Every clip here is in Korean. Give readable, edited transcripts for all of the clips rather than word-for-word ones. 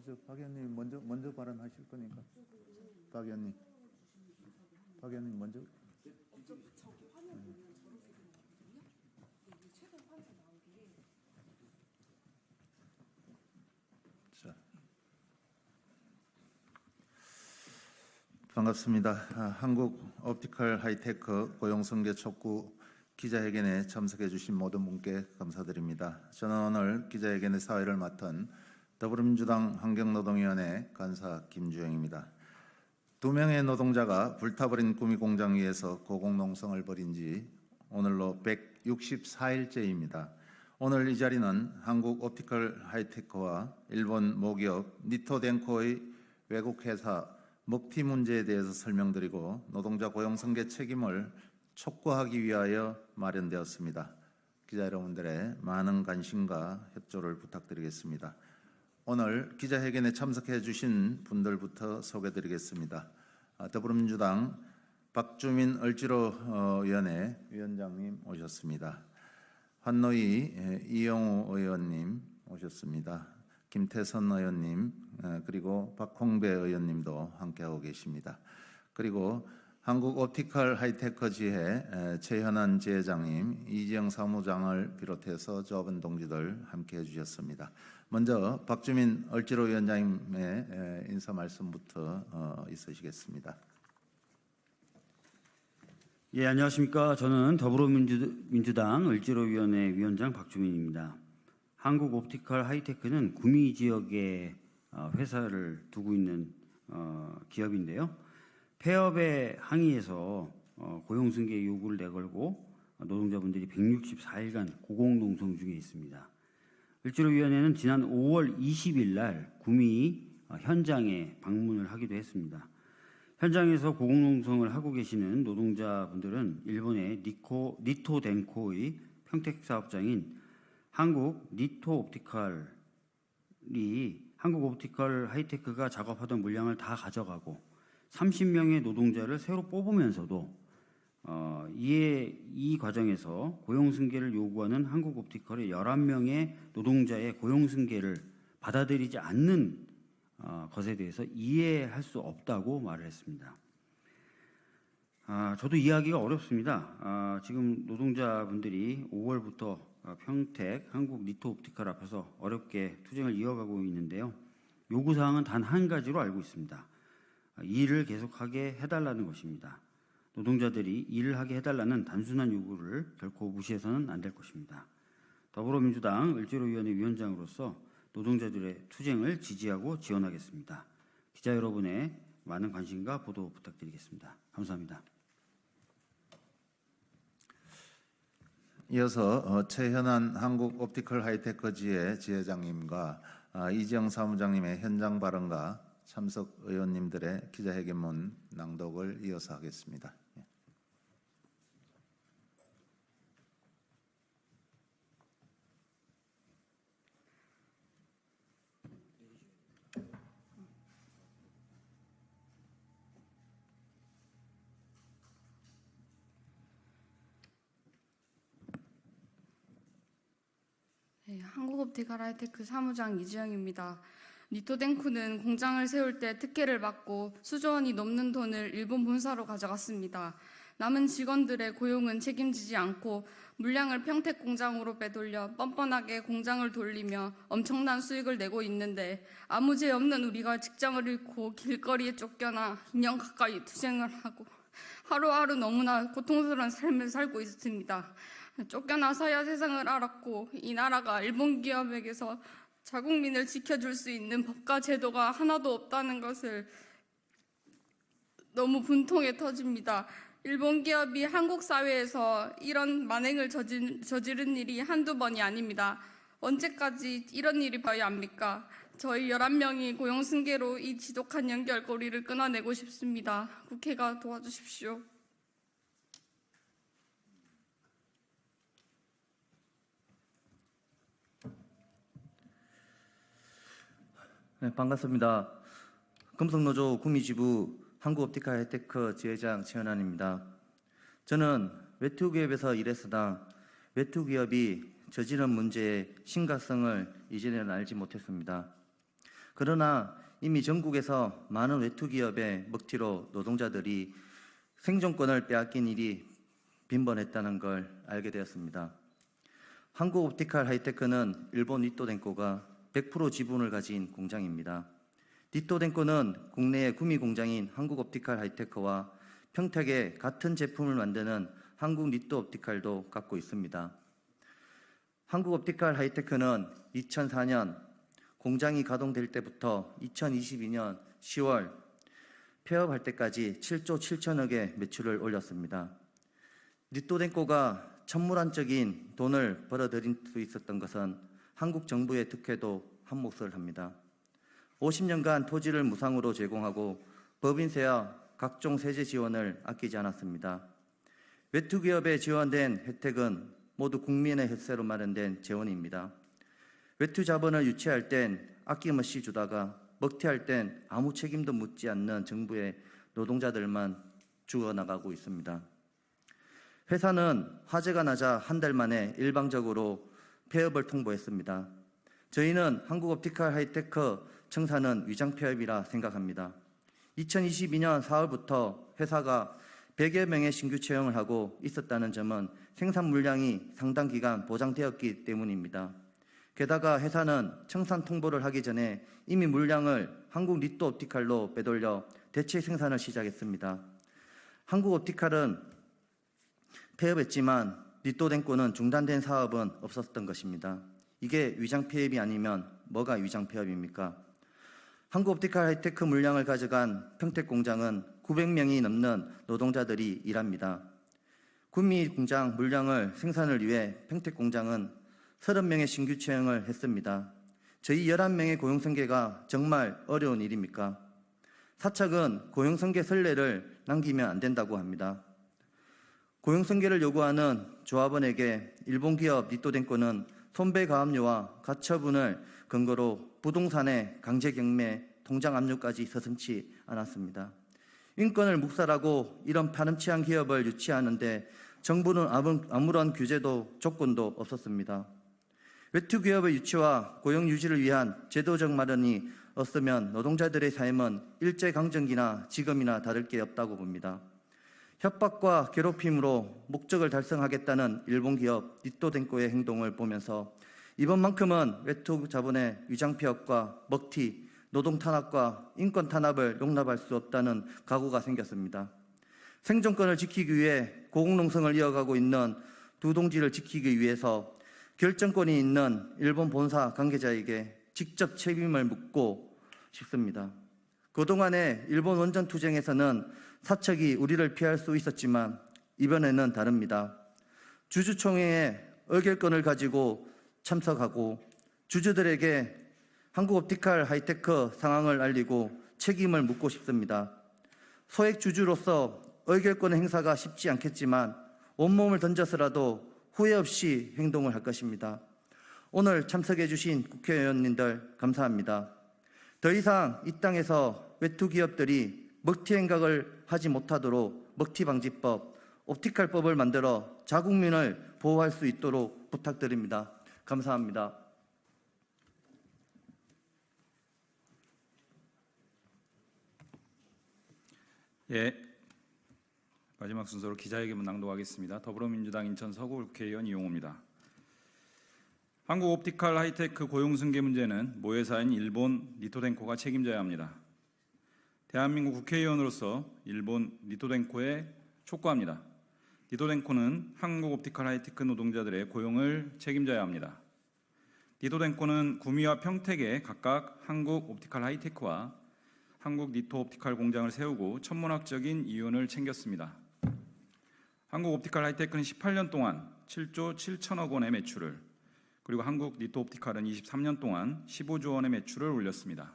박 의원님 먼저 발언하실 거니까. 박 의원님 먼저. 자, 반갑습니다. 한국 옵티컬 하이테크 고용승계 촉구 기자회견에 참석해 주신 모든 분께 감사드립니다. 저는 오늘 기자회견의 사회를 맡은 더불어민주당 환경노동위원회 간사 김주영입니다. 2명의 노동자가 불타버린 구미공장 위에서 고공농성을 벌인 지 오늘로 164일째입니다. 오늘 이 자리는 한국 옵티컬 하이테크와 일본 모기업 니토덴코의 외국 회사 먹튀 문제에 대해서 설명드리고 노동자 고용승계 책임을 촉구하기 위하여 마련되었습니다. 기자 여러분들의 많은 관심과 협조를 부탁드리겠습니다. 오늘 기자회견에 참석해 주신 분들부터 소개드리겠습니다. 더불어민주당 박주민 을지로위원회 위원장님 오셨습니다. 환노위 이영우 의원님 오셨습니다. 김태선 의원님 그리고 박홍배 의원님도 함께하고 계십니다. 그리고 한국 옵티컬 하이테크 지회 최현안 지회장님, 이지영 사무장을 비롯해서 조합원 동지들 함께해 주셨습니다. 먼저 박주민 을지로 위원장님의 인사 말씀부터 있으시겠습니다. 예, 안녕하십니까. 저는 더불어민주당 을지로위원회 위원장 박주민입니다. 한국 옵티컬 하이테크는 구미 지역에 회사를 두고 있는 기업인데요. 폐업에 항의해서 고용승계 요구를 내걸고 노동자분들이 164일간 고공농성 중에 있습니다. 을지로위원회는 지난 5월 20일 날 구미 현장에 방문을 하기도 했습니다. 현장에서 고공농성을 하고 계시는 노동자분들은 일본의 니토덴코의 평택 사업장인 한국 옵티컬 하이테크가 작업하던 물량을 다 가져가고 30명의 노동자를 새로 뽑으면서도 이 과정에서 고용승계를 요구하는 한국 옵티컬의 11명의 노동자의 고용승계를 받아들이지 않는 것에 대해서 이해할 수 없다고 말을 했습니다. 저도 이해하기가 어렵습니다. 지금 노동자분들이 5월부터 평택 한국 니토옵티컬 앞에서 어렵게 투쟁을 이어가고 있는데요. 요구사항은 단 한 가지로 알고 있습니다. 일을 계속하게 해달라는 것입니다. 노동자들이 일을 하게 해달라는 단순한 요구를 결코 무시해서는 안 될 것입니다. 더불어민주당 을지로위원회 위원장으로서 노동자들의 투쟁을 지지하고 지원하겠습니다. 기자 여러분의 많은 관심과 보도 부탁드리겠습니다. 감사합니다. 이어서 최현안 한국 옵티컬 하이테크 지회 지회장님과 이지영 사무장님의 현장 발언과 참석 의원님들의 기자회견문 낭독을 이어서 하겠습니다. 네, 한국 옵티컬 하이테크 사무장 이지영입니다. 니토덴코는 공장을 세울 때 특혜를 받고 수조 원이 넘는 돈을 일본 본사로 가져갔습니다. 남은 직원들의 고용은 책임지지 않고 물량을 평택 공장으로 빼돌려 뻔뻔하게 공장을 돌리며 엄청난 수익을 내고 있는데 아무 죄 없는 우리가 직장을 잃고 길거리에 쫓겨나 2년 가까이 투쟁을 하고 하루하루 너무나 고통스러운 삶을 살고 있습니다. 쫓겨나서야 세상을 알았고 이 나라가 일본 기업에게서 자국민을 지켜줄 수 있는 법과 제도가 하나도 없다는 것을 너무 분통에 터집니다. 일본 기업이 한국 사회에서 이런 만행을 저지른 일이 한두 번이 아닙니다. 언제까지 이런 일이 봐야 합니까? 저희 11명이 고용승계로 이 지독한 연결고리를 끊어내고 싶습니다. 국회가 도와주십시오. 네, 반갑습니다. 금속노조 구미지부 한국옵티컬 하이테크 지회장 최현안입니다. 저는 외투기업에서 일했으나 외투기업이 저지른 문제의 심각성을 이전에는 알지 못했습니다. 그러나 이미 전국에서 많은 외투 기업의 먹튀로 노동자들이 생존권을 빼앗긴 일이 빈번했다는 걸 알게 되었습니다. 한국옵티컬 하이테크는 일본 니토덴코가 100% 지분을 가진 공장입니다. 니토덴코는 국내의 구미 공장인 한국옵티컬 하이테크와 평택에 같은 제품을 만드는 한국 니토옵티컬도 갖고 있습니다. 한국옵티컬 하이테크는 2004년 공장이 가동될 때부터 2022년 10월 폐업할 때까지 7조 7천억의 매출을 올렸습니다. 니토덴코가 천문학적인 돈을 벌어들일 수 있었던 것은 한국 정부의 특혜도 한몫을 합니다. 50년간 토지를 무상으로 제공하고 법인세와 각종 세제 지원을 아끼지 않았습니다. 외투 기업에 지원된 혜택은 모두 국민의 혈세로 마련된 재원입니다. 외투 자본을 유치할 땐 아낌없이 주다가 먹튀할 땐 아무 책임도 묻지 않는 정부의 노동자들만 죽어나가고 있습니다. 회사는 화재가 나자 한 달 만에 일방적으로 폐업을 통보했습니다. 저희는 한국옵티컬 하이테크 청사는 위장 폐업이라 생각합니다. 2022년 4월부터 회사가 100여 명의 신규 채용을 하고 있었다는 점은 생산 물량이 상당 기간 보장되었기 때문입니다. 게다가 회사는 청산 통보를 하기 전에 이미 물량을 한국 니토옵티컬로 빼돌려 대체 생산을 시작했습니다. 한국옵티컬은 폐업했지만 니토덴코는 중단된 사업은 없었던 것입니다. 이게 위장 폐업이 아니면 뭐가 위장 폐업입니까? 한국옵티컬 하이테크 물량을 가져간 평택 공장은 900명이 넘는 노동자들이 일합니다. 구미 공장 물량을 생산을 위해 평택 공장은 30명의 신규 채용을 했습니다. 저희 11명의 고용승계가 정말 어려운 일입니까? 사측은 고용승계 선례를 남기면 안 된다고 합니다. 고용승계를 요구하는 조합원에게 일본 기업 니토덴코는 손배가압류와 가처분을 근거로 부동산의 강제 경매, 통장 압류까지 서슴지 않았습니다. 인권을 묵살하고 이런 파렴치한 기업을 유치하는데 정부는 아무런 규제도 조건도 없었습니다. 외투 기업의 유치와 고용 유지를 위한 제도적 마련이 없으면 노동자들의 삶은 일제강점기나 지금이나 다를 게 없다고 봅니다. 협박과 괴롭힘으로 목적을 달성하겠다는 일본 기업 니토덴코의 행동을 보면서 이번만큼은 외투 자본의 위장 폐업과 먹튀, 노동 탄압과 인권 탄압을 용납할 수 없다는 각오가 생겼습니다. 생존권을 지키기 위해 고공농성을 이어가고 있는 두 동지를 지키기 위해서 결정권이 있는 일본 본사 관계자에게 직접 책임을 묻고 싶습니다. 그동안의 일본 원전 투쟁에서는 사측이 우리를 피할 수 있었지만 이번에는 다릅니다. 주주총회에 의결권을 가지고 참석하고 주주들에게 한국옵티컬 하이테크 상황을 알리고 책임을 묻고 싶습니다. 소액 주주로서 의결권 행사가 쉽지 않겠지만 온몸을 던져서라도 후회 없이 행동을 할 것입니다. 오늘 참석해 주신 국회의원님들 감사합니다. 더 이상 이 땅에서 외투 기업들이 먹튀 행각을 하지 못하도록 먹튀방지법, 옵티컬법을 만들어 자국민을 보호할 수 있도록 부탁드립니다. 감사합니다. 예, 마지막 순서로 기자회견문 낭독하겠습니다. 더불어민주당 인천 서구 국회의원 이용호입니다. 한국옵티컬 하이테크 고용승계 문제는 모회사인 일본 니토덴코가 책임져야 합니다. 대한민국 국회의원으로서 일본 니토덴코에 촉구합니다. 니토덴코는 한국옵티컬 하이테크 노동자들의 고용을 책임져야 합니다. 니토덴코는 구미와 평택에 각각 한국옵티컬 하이테크와 한국 니토옵티컬 공장을 세우고 천문학적인 이윤을 챙겼습니다. 한국옵티컬 하이테크는 18년 동안 7조 7천억 원의 매출을, 그리고 한국 니토옵티컬은 23년 동안 15조 원의 매출을 올렸습니다.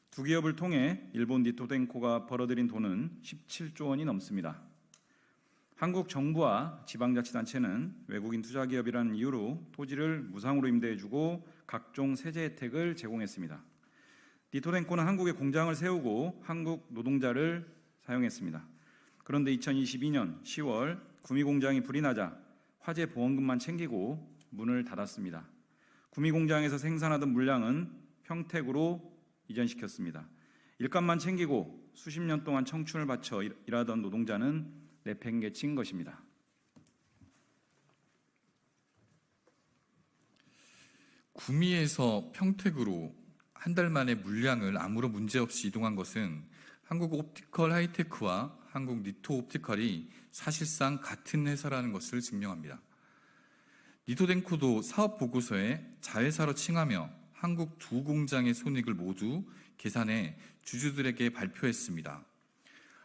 두 기업을 통해 일본 니토덴코가 벌어들인 돈은 17조 원이 넘습니다. 한국 정부와 지방자치단체는 외국인 투자기업이라는 이유로 토지를 무상으로 임대해주고 각종 세제 혜택을 제공했습니다. 니토덴코는 한국에 공장을 세우고 한국 노동자를 사용했습니다. 그런데 2022년 10월 구미 공장이 불이 나자 화재 보험금만 챙기고 문을 닫았습니다. 구미 공장에서 생산하던 물량은 평택으로 이전시켰습니다. 일감만 챙기고 수십 년 동안 청춘을 바쳐 일하던 노동자는 내팽개친 것입니다. 구미에서 평택으로 한 달 만에 물량을 아무런 문제 없이 이동한 것은 한국 옵티컬 하이테크와 한국 니토 옵티컬이 사실상 같은 회사라는 것을 증명합니다. 니토덴코도 사업 보고서에 자회사로 칭하며 한국 두 공장의 손익을 모두 계산해 주주들에게 발표했습니다.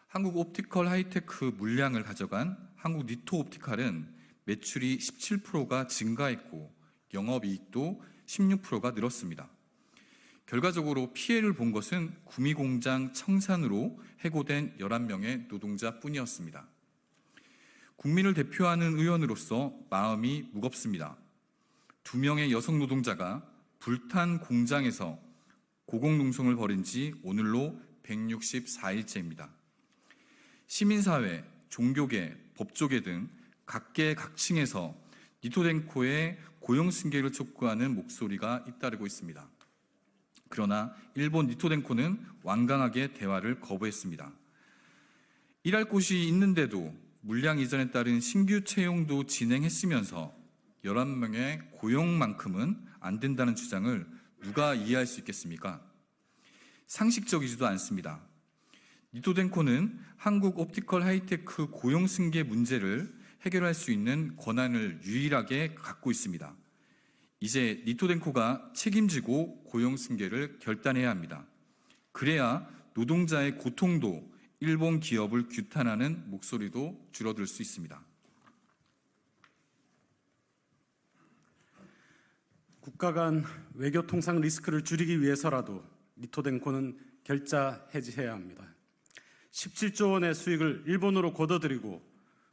한국 옵티컬 하이테크 물량을 가져간 한국 니토 옵티컬은 매출이 17%가 증가했고 영업이익도 16%가 늘었습니다. 결과적으로 피해를 본 것은 구미 공장 청산으로 해고된 11명의 노동자뿐이었습니다. 국민을 대표하는 의원으로서 마음이 무겁습니다. 2명의 여성 노동자가 불탄 공장에서 고공농성을 벌인 지 오늘로 164일째입니다. 시민사회, 종교계, 법조계 등 각계 각층에서 니토덴코의 고용 승계를 촉구하는 목소리가 잇따르고 있습니다. 그러나 일본 니토덴코는 완강하게 대화를 거부했습니다. 일할 곳이 있는데도 물량 이전에 따른 신규 채용도 진행했으면서 11명의 고용만큼은 안 된다는 주장을 누가 이해할 수 있겠습니까? 상식적이지도 않습니다. 니토덴코는 한국 옵티컬 하이테크 고용 승계 문제를 해결할 수 있는 권한을 유일하게 갖고 있습니다. 이제 니토덴코가 책임지고 고용 승계를 결단해야 합니다. 그래야 노동자의 고통도 일본 기업을 규탄하는 목소리도 줄어들 수 있습니다. 국가 간 외교 통상 리스크를 줄이기 위해서라도 니토덴코는 결자 해지해야 합니다. 17조 원의 수익을 일본으로 거둬들이고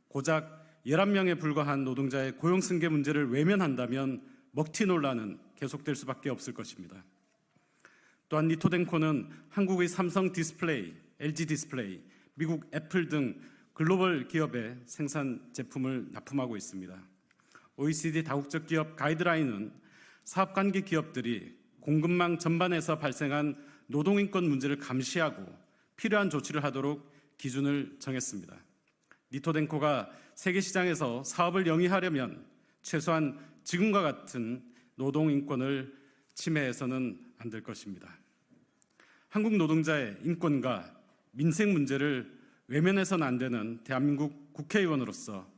고작 11명에 불과한 노동자의 고용 승계 문제를 외면한다면 먹튀 논란은 계속될 수밖에 없을 것입니다. 또한 니토덴코는 한국의 삼성 디스플레이, LG 디스플레이, 미국 애플 등 글로벌 기업의 생산 제품을 납품하고 있습니다. OECD 다국적 기업 가이드라인은 사업관계 기업들이 공급망 전반에서 발생한 노동인권 문제를 감시하고 필요한 조치를 하도록 기준을 정했습니다. 니토덴코가 세계 시장에서 사업을 영위하려면 최소한 지금과 같은 노동인권을 침해해서는 안 될 것입니다. 한국 노동자의 인권과 민생 문제를 외면해서는 안 되는 대한민국 국회의원으로서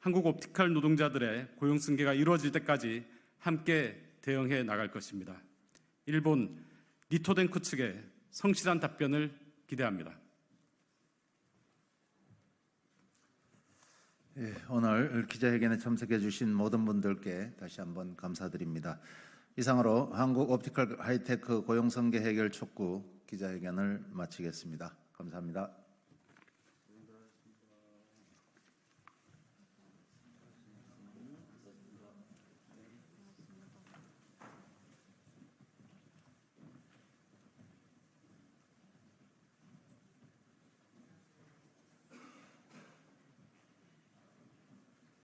한국 옵티컬 노동자들의 고용 승계가 이루어질 때까지 함께 대응해 나갈 것입니다. 일본 니토덴코 측의 성실한 답변을 기대합니다. 예, 오늘 기자회견에 참석해 주신 모든 분들께 다시 한번 감사드립니다. 이상으로 한국 옵티컬 하이테크 고용 승계 해결 촉구 기자회견을 마치겠습니다. 감사합니다.